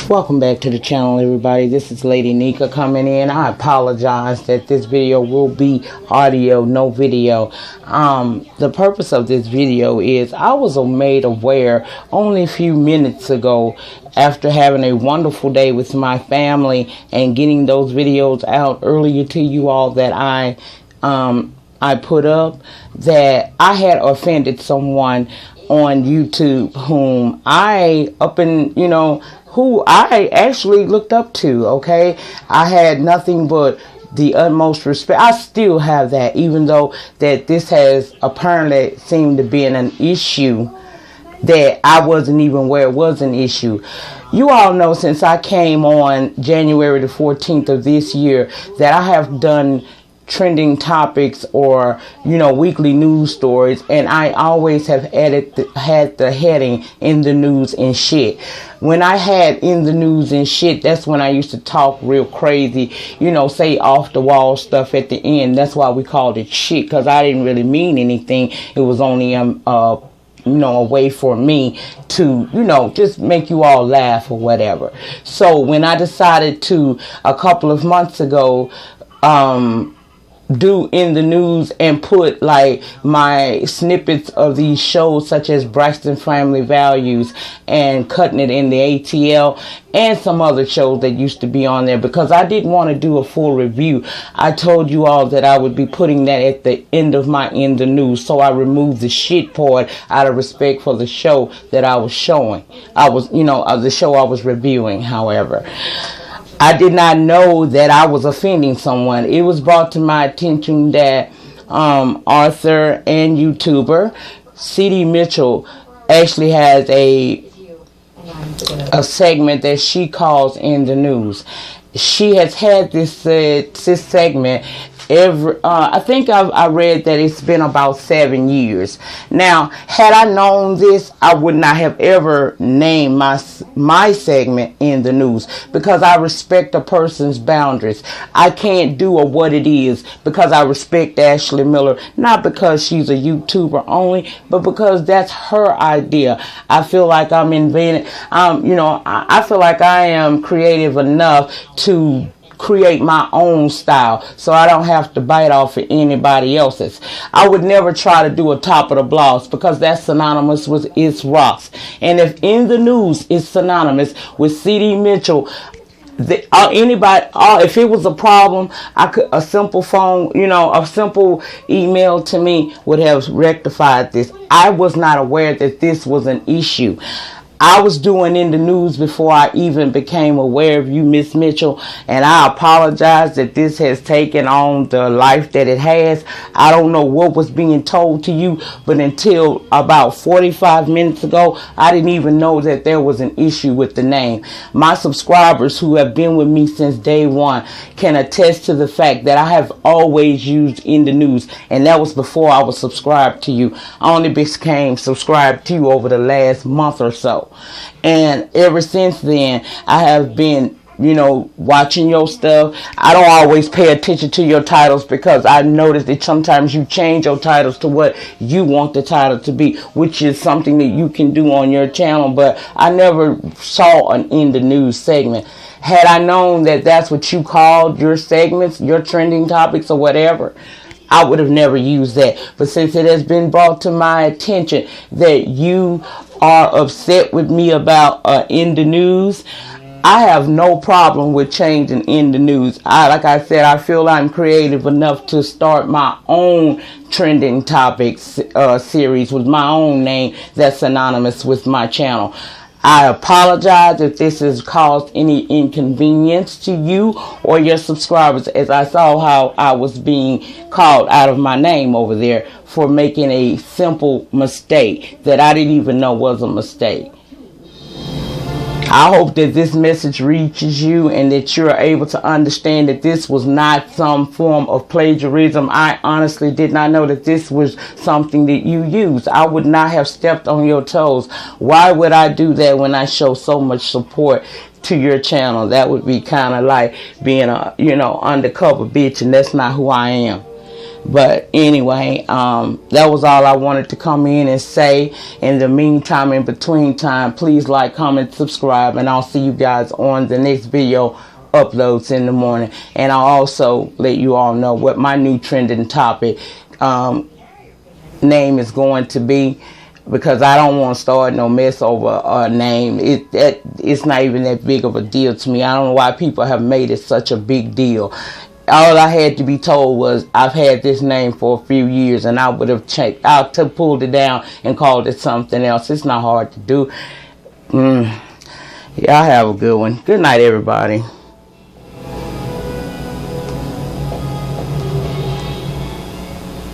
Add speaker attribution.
Speaker 1: Welcome back to the channel, everybody. This is Lady Nika coming in. I apologize that this video will be audio, no video. The purpose of this video is I was made aware only a few minutes ago, after having a wonderful day with my family and getting those videos out earlier to you all, that I put up, that I had offended someone on YouTube whom who I actually looked up to. Okay, I had nothing but the utmost respect. I still have that, even though that this has apparently seemed to be an issue that I wasn't even aware it was an issue. You all know, since I came on January the 14th of this year, that I have done trending topics or weekly news stories, and I always have had the heading in the news and shit. When I had in the news and shit, that's when I used to talk real crazy, say off the wall stuff at the end. That's why we called it shit, because I didn't really mean anything. It was only a way for me to, just make you all laugh or whatever. So when I decided to, a couple of months ago, do in the news and put like my snippets of these shows, such as Braxton Family Values and Cutting It in the ATL, and some other shows that used to be on there, because I didn't want to do a full review. I told you all that I would be putting that at the end of my In the News, so I removed the shit part out of respect for the show that I was showing. The show I was reviewing. However, I did not know that I was offending someone. It was brought to my attention that author and YouTuber C.D. Mitchell actually has a segment that she calls In the News. She has had this segment I think I read that it's been about 7 years. Now, had I known this, I would not have ever named my segment In the News, because I respect a person's boundaries. I can't do what it is because I respect Ashley Miller, not because she's a YouTuber only, but because that's her idea. I feel like I'm inventing, I feel like I am creative enough to create my own style, so I don't have to bite off of anybody else's. I would never try to do a top of the blouse, because that's synonymous with It's Ross. And if In the News is synonymous with C.D. Mitchell, if it was a problem, a simple phone, a simple email to me would have rectified this. I was not aware that this was an issue. I was doing In the News before I even became aware of you, Miss Mitchell, and I apologize that this has taken on the life that it has. I don't know what was being told to you, but until about 45 minutes ago, I didn't even know that there was an issue with the name. My subscribers who have been with me since day one can attest to the fact that I have always used In the News, and that was before I was subscribed to you. I only became subscribed to you over the last month or so. And ever since then, I have been, watching your stuff. I don't always pay attention to your titles, because I noticed that sometimes you change your titles to what you want the title to be, which is something that you can do on your channel. But I never saw an In the News segment. Had I known that that's what you called your segments, your trending topics or whatever, I would have never used that. But since it has been brought to my attention that you are upset with me about In the News, I have no problem with changing In the News. Like I said, I feel I'm creative enough to start my own trending topics series with my own name that's synonymous with my channel. I apologize if this has caused any inconvenience to you or your subscribers, as I saw how I was being called out of my name over there for making a simple mistake that I didn't even know was a mistake. I hope that this message reaches you and that you're able to understand that this was not some form of plagiarism. I honestly did not know that this was something that you used. I would not have stepped on your toes. Why would I do that when I show so much support to your channel? That would be kind of like being a, undercover bitch, and that's not who I am. But anyway, that was all I wanted to come in and say. In the meantime, in between time, please like, comment, subscribe, and I'll see you guys on the next video uploads in the morning. And I'll also let you all know what my new trending topic name is going to be, because I don't want to start no mess over a name. It's not even that big of a deal to me. I don't know why people have made it such a big deal. All I had to be told was I've had this name for a few years, and I would have pulled it down and called it something else. It's not hard to do. Y'all have a good one. Good night, everybody.